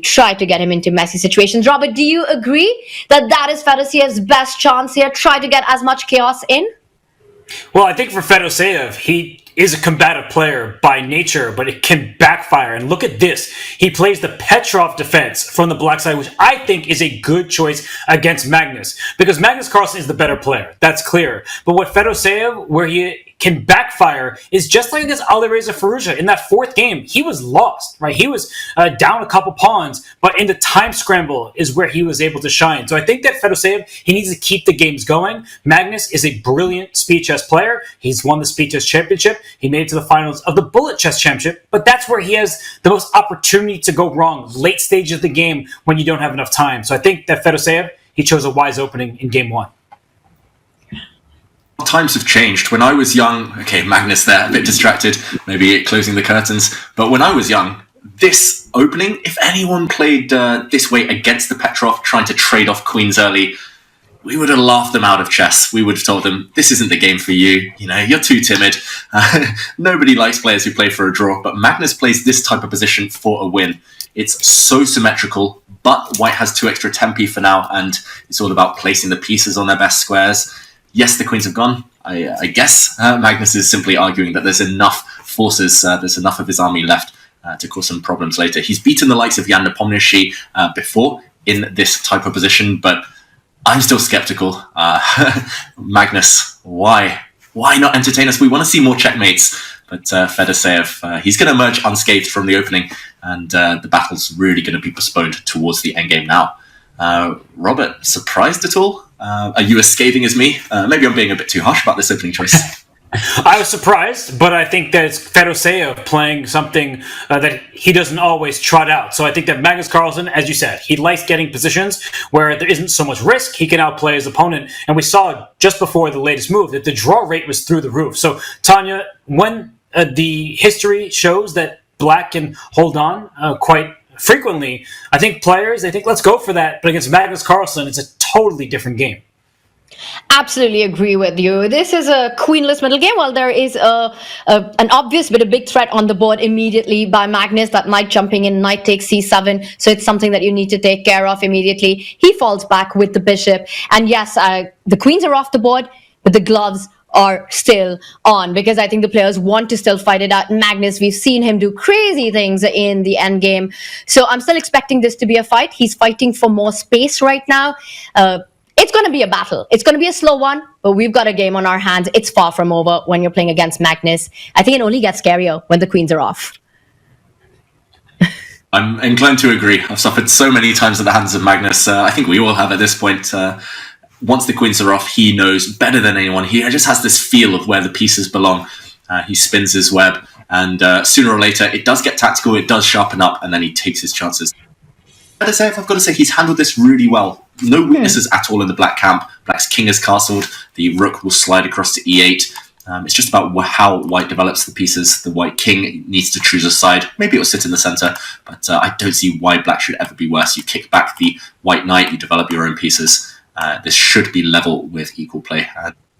try to get him into messy situations. Robert, do you agree that that is Fedoseyev's best chance here? Try to get as much chaos in? Well, I think for Fedoseev, he is a combative player by nature, but it can backfire. And look at this. He plays the Petrov defense from the black side, which I think is a good choice against Magnus. Because Magnus Carlsen is the better player. That's clear. But what Fedoseev, where he can backfire, is just like against Alireza Firouzja. In that fourth game, he was lost, right? He was down a couple pawns, but in the time scramble is where he was able to shine. So I think that Fedoseev, he needs to keep the games going. Magnus is a brilliant speed chess player. He's won the speed chess championship. He made it to the finals of the bullet chess championship, but that's where he has the most opportunity to go wrong, late stage of the game when you don't have enough time. So I think that Fedoseev, he chose a wise opening in game one. Times have changed. When I was young, okay, Magnus there, a bit distracted, maybe closing the curtains, but when I was young, this opening, if anyone played this way against the Petrov, trying to trade off queens early, we would have laughed them out of chess. We would have told them, this isn't the game for you. You know, you're too timid. Nobody likes players who play for a draw, but Magnus plays this type of position for a win. It's so symmetrical, but white has 2 extra tempi for now, and it's all about placing the pieces on their best squares. Yes, the queens have gone. I guess Magnus is simply arguing that there's enough forces, there's enough of his army left to cause some problems later. He's beaten the likes of Jan Nepomniachtchi before in this type of position, but I'm still skeptical. Magnus, why? Why not entertain us? We want to see more checkmates. But Fedoseev, he's going to emerge unscathed from the opening, and the battle's really going to be postponed towards the endgame now. Robert, surprised at all? Are you as scathing as me? Maybe I'm being a bit too harsh about this opening choice. I was surprised, but I think that it's Fedoseev playing something that he doesn't always trot out. So I think that Magnus Carlsen, as you said, he likes getting positions where there isn't so much risk. He can outplay his opponent. And we saw just before the latest move that the draw rate was through the roof. So, Tanya, when the history shows that black can hold on quite frequently, I think players, they think, let's go for that. But against Magnus Carlsen, it's a totally different game. Absolutely agree with you. This is a queenless middle game. Well, there is an obvious but a big threat on the board immediately by Magnus. That knight jumping in, knight takes c7. So it's something that you need to take care of immediately. He falls back with the bishop. And yes, the queens are off the board, but the gloves are still on, because I think the players want to still fight it out. Magnus, we've seen him do crazy things in the end game. So I'm still expecting this to be a fight. He's fighting for more space right now. It's going to be a battle. It's going to be a slow one, but we've got a game on our hands. It's far from over when you're playing against Magnus. I think it only gets scarier when the queens are off. I'm inclined to agree. I've suffered so many times at the hands of Magnus. I think we all have at this point. Once the queens are off, he knows better than anyone. He just has this feel of where the pieces belong. He spins his web, and sooner or later, it does get tactical, it does sharpen up, and then he takes his chances. I've got to say, he's handled this really well. No weaknesses at all in the black camp. Black's king is castled. The rook will slide across to e8. It's just about how white develops the pieces. The white king needs to choose a side. Maybe it'll sit in the center, but I don't see why black should ever be worse. You kick back the white knight, you develop your own pieces. This should be level with equal play.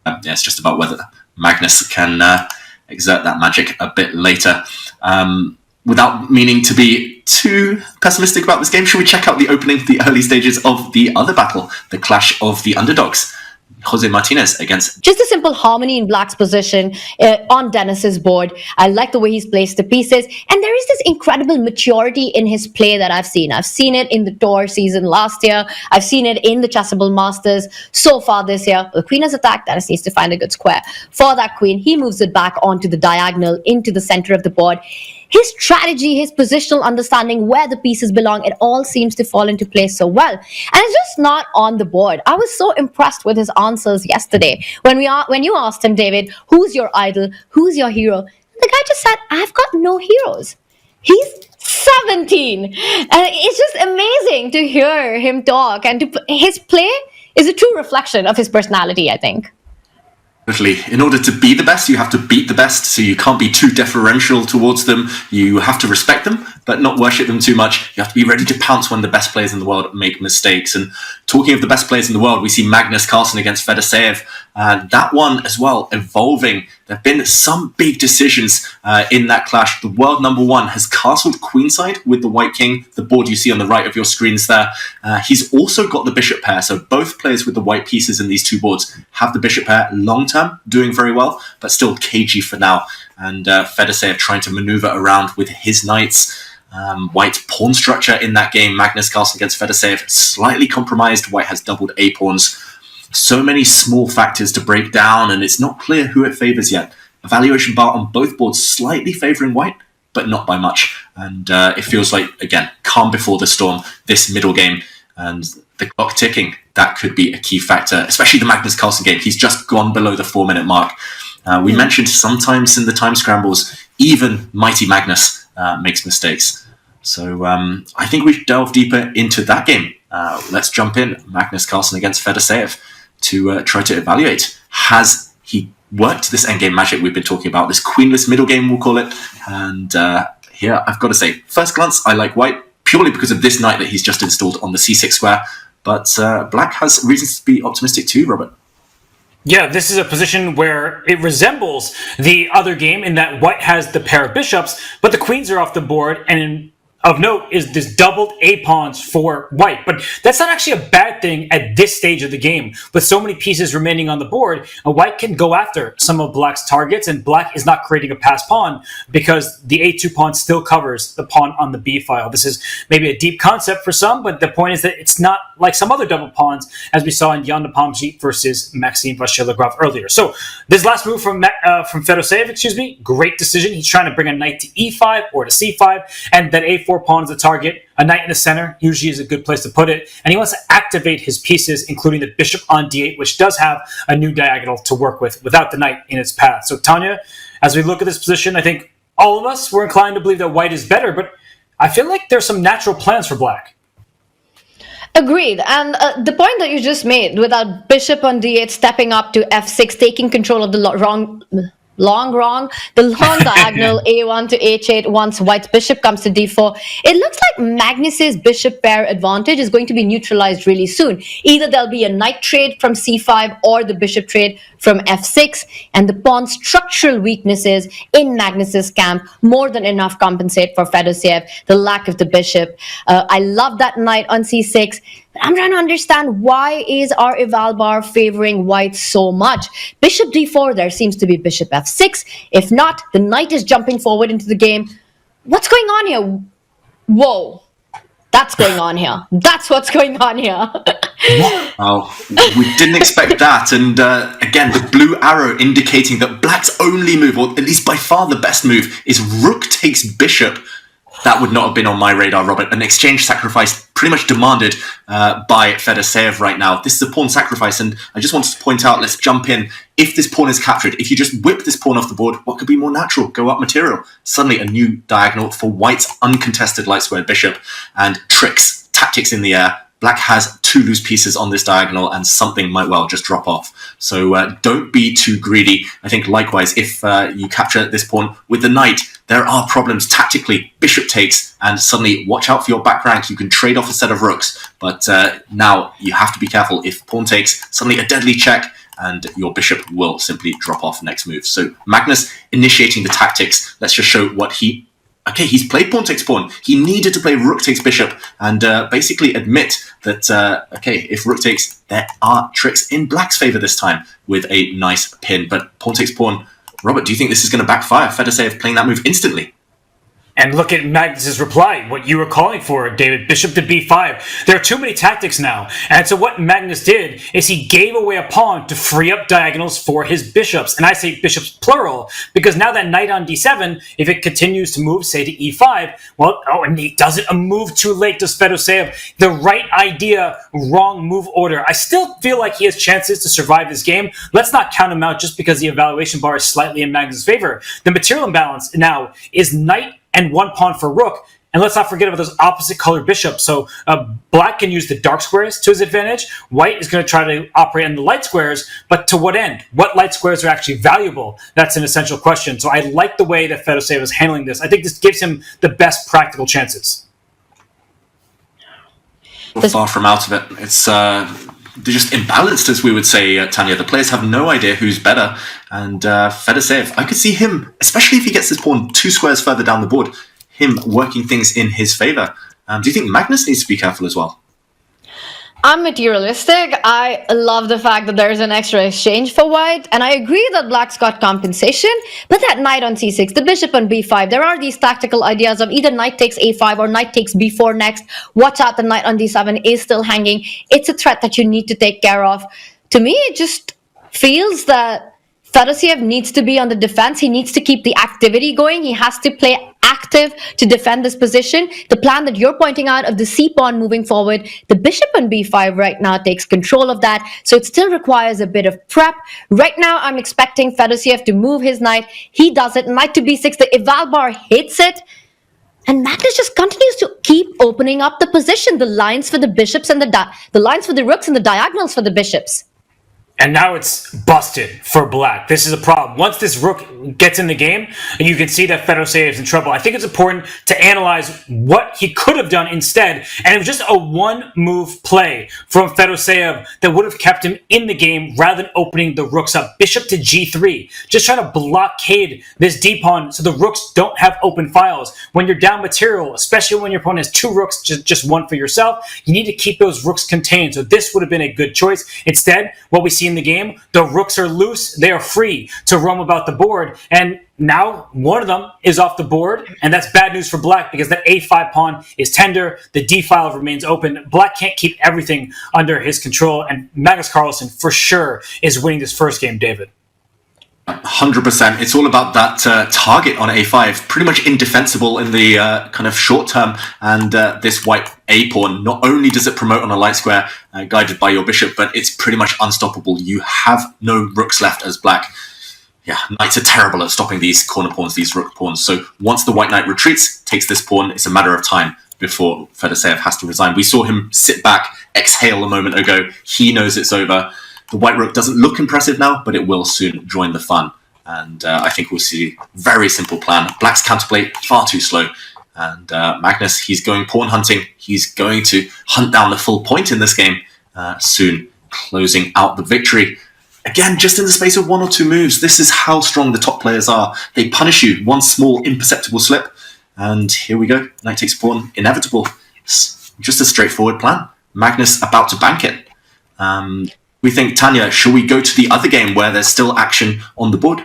It's just about whether Magnus can exert that magic a bit later. Without meaning to be too pessimistic about this game, should we check out the opening, the early stages of the other battle, the clash of the underdogs? Jose Martinez against... Just a simple harmony in black's position on Dennis's board. I like the way he's placed the pieces. And there is this incredible maturity in his play that I've seen. I've seen it in the tour season last year. I've seen it in the Chessable Masters so far this year. The queen has attacked. Dennis needs to find a good square. For that queen, he moves it back onto the diagonal into the center of the board. His strategy, his positional understanding, where the pieces belong, it all seems to fall into place so well. And it's just not on the board. I was so impressed with his answers yesterday. When you asked him, David, who's your idol? Who's your hero? The guy just said, I've got no heroes. He's 17. And it's just amazing to hear him talk. And his play is a true reflection of his personality, I think. Totally. In order to be the best, you have to beat the best, so you can't be too deferential towards them. You have to respect them, but not worship them too much. You have to be ready to pounce when the best players in the world make mistakes. And talking of the best players in the world, we see Magnus Carlsen against Fedoseev. That one as well, evolving there have been some big decisions in that clash. The world number one has castled queenside with the white king, the board you see on the right of your screens there. He's also got the bishop pair, so both players with the white pieces in these two boards have the bishop pair long term, doing very well, but still cagey for now. And Fedoseev trying to maneuver around with his knights. White's pawn structure in that game, Magnus Carlsen against Fedoseev, slightly compromised. White has doubled A pawns. So many small factors to break down, and it's not clear who it favours yet. Evaluation bar on both boards slightly favouring White, but not by much. And it feels like, again, calm before the storm, this middle game. And the clock ticking, that could be a key factor, especially the Magnus Carlsen game. He's just gone below the 4-minute mark. We mentioned sometimes in the time scrambles, even mighty Magnus makes mistakes. So I think we should delve deeper into that game. Let's jump in. Magnus Carlsen against Fedoseev to try to evaluate. Has he worked this endgame magic we've been talking about? This queenless middle game, we'll call it. And here, I've got to say, first glance, I like White, purely because of this knight that he's just installed on the c6 square. But Black has reasons to be optimistic too, Robert. Yeah, this is a position where it resembles the other game in that White has the pair of bishops, but the queens are off the board, and of note is this doubled A pawns for White. But that's not actually a bad thing at this stage of the game. With so many pieces remaining on the board, White can go after some of Black's targets, and Black is not creating a pass pawn because the A2 pawn still covers the pawn on the B file. This is maybe a deep concept for some, but the point is that it's not like some other double pawns, as we saw in Jan Nepomniachtchi versus Maxime Vachier-Lagrave earlier. So this last move from Fedoseev, great decision. He's trying to bring a knight to E5 or to C5, and that A4 pawn is the target. A knight in the center usually is a good place to put it. And he wants to activate his pieces, including the bishop on D8, which does have a new diagonal to work with without the knight in its path. So Tanya, as we look at this position, I think all of us were inclined to believe that White is better, but I feel like there's some natural plans for Black. Agreed. And the point that you just made, without bishop on d8 stepping up to f6, taking control of the long diagonal a1 to h8 once White's bishop comes to d4, it looks like Magnus's bishop pair advantage is going to be neutralized really soon. Either there'll be a knight trade from c5 or the bishop trade from f6, and the pawn structural weaknesses in Magnus's camp more than enough compensate for Fedoseev, the lack of the bishop. I love that knight on c6. I'm trying to understand, why is our eval bar favoring White so much? Bishop d4, there seems to be bishop f6. If not, the knight is jumping forward into the game. What's going on here? Whoa. That's going on here. That's what's going on here. Oh, we didn't expect that. And again, the blue arrow indicating that Black's only move, or at least by far the best move, is rook takes bishop. That would not have been on my radar, Robert. An exchange sacrifice pretty much demanded by Fedoseev right now. This is a pawn sacrifice, and I just wanted to point out, let's jump in. If this pawn is captured, if you just whip this pawn off the board, what could be more natural? Go up material. Suddenly a new diagonal for White's uncontested light squared bishop, and tricks, tactics in the air. Black has two loose pieces on this diagonal, and something might well just drop off. So don't be too greedy. I think likewise, if you capture this pawn with the knight, there are problems tactically. Bishop takes, and suddenly watch out for your back rank. You can trade off a set of rooks, but now you have to be careful. If pawn takes, suddenly a deadly check, and your bishop will simply drop off next move. So Magnus initiating the tactics. Let's just show what he... Okay, he's played pawn takes pawn. He needed to play rook takes bishop and basically admit that, okay, if rook takes, there are tricks in Black's favour this time with a nice pin. But pawn takes pawn, Robert, do you think this is going to backfire? Fedoseev playing that move instantly. And look at Magnus's reply, what you were calling for, David, bishop to b5. There are too many tactics now. And so what Magnus did is he gave away a pawn to free up diagonals for his bishops. And I say bishops plural, because now that knight on d7, if it continues to move, say to e5, well, and he does it a move too late, does Fedoseev. The right idea, wrong move order. I still feel like he has chances to survive this game. Let's not count him out just because the evaluation bar is slightly in Magnus' favor. The material imbalance now is knight and one pawn for rook. And let's not forget about those opposite color bishops. So Black can use the dark squares to his advantage. White is going to try to operate on the light squares, but to what end? What light squares are actually valuable? That's an essential question. So I like the way that Fedoseev is handling this. I think this gives him the best practical chances. We're far from out of it. It's they're just imbalanced, as we would say, Tanya. The players have no idea who's better. And Fedoseev, I could see him, especially if he gets his pawn 2 squares further down the board, him working things in his favor. Do you think Magnus needs to be careful as well? I'm materialistic. I love the fact that there's an extra exchange for white, and I agree that black's got compensation, but that knight on c6, the bishop on b5, there are these tactical ideas of either knight takes a5 or knight takes b4 next. Watch out, the knight on d7 is still hanging. It's a threat that you need to take care of. To me, it just feels that Fedoseev needs to be on the defense. He needs to keep the activity going. He has to play active to defend this position. The plan that you're pointing out of the c-pawn moving forward, the bishop on b5 right now takes control of that. So it still requires a bit of prep. Right now, I'm expecting Fedoseev to move his knight. He does it. Knight to b6. The eval bar hits it. And Magnus just continues to keep opening up the position. The lines for the bishops and the lines for the rooks and the diagonals for the bishops. And now it's busted for black. This is a problem. Once this rook gets in the game, you can see that Fedoseev is in trouble. I think it's important to analyze what he could have done instead. And it was just a one-move play from Fedoseev that would have kept him in the game rather than opening the rooks up. Bishop to g3. Just trying to blockade this d-pawn so the rooks don't have open files. When you're down material, especially when your opponent has 2 rooks, just one for yourself, you need to keep those rooks contained. So this would have been a good choice. Instead, what we see in the game, the rooks are loose, they are free to roam about the board, and now one of them is off the board, and that's bad news for black because that a5 pawn is tender, the d file remains open. Black can't keep everything under his control, and Magnus Carlsen for sure is winning this first game, David. 100%. It's all about that target on a5, pretty much indefensible in the kind of short term. And this white a pawn, not only does it promote on a light square guided by your bishop, but it's pretty much unstoppable. You have no rooks left as black. Yeah, knights are terrible at stopping these corner pawns, these rook pawns. So once the white knight retreats, takes this pawn, it's a matter of time before Fedoseev has to resign. We saw him sit back, exhale a moment ago. He knows it's over. The white rook doesn't look impressive now, but it will soon join the fun. And I think we'll see a very simple plan. Black's counterplay, far too slow. And Magnus, he's going pawn hunting. He's going to hunt down the full point in this game soon, closing out the victory. Again, just in the space of 1 or 2 moves. This is how strong the top players are. They punish you, one small imperceptible slip. And here we go. Knight takes pawn, inevitable. It's just a straightforward plan. Magnus about to bank it. We think, Tanya, shall we go to the other game where there's still action on the board?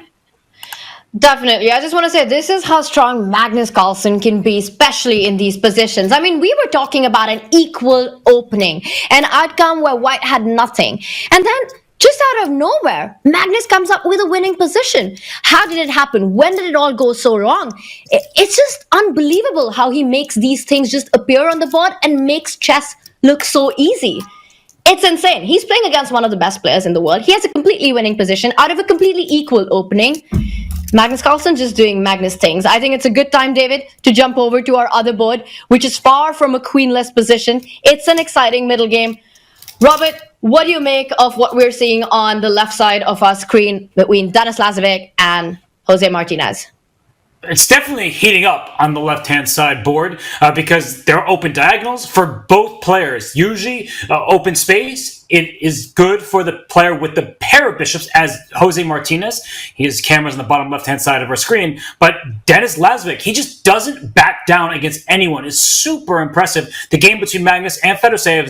Definitely. I just want to say this is how strong Magnus Carlsen can be, especially in these positions. I mean, we were talking about an equal opening, an outcome where white had nothing. And then just out of nowhere, Magnus comes up with a winning position. How did it happen? When did it all go so wrong? It's just unbelievable how he makes these things just appear on the board and makes chess look so easy. It's insane. He's playing against one of the best players in the world. He has a completely winning position out of a completely equal opening. Magnus Carlsen just doing Magnus things. I think it's a good time, David, to jump over to our other board, which is far from a queenless position. It's an exciting middle game. Robert, what do you make of what we're seeing on the left side of our screen between Denis Lazovic and Jose Martinez? It's definitely heating up on the left-hand side board because there are open diagonals for both players. Usually, open space, it is good for the player with the pair of bishops as Jose Martinez. His camera's on the bottom left-hand side of our screen. But Denis Lazovic, he just doesn't back down against anyone. It's super impressive. The game between Magnus and Fedoseev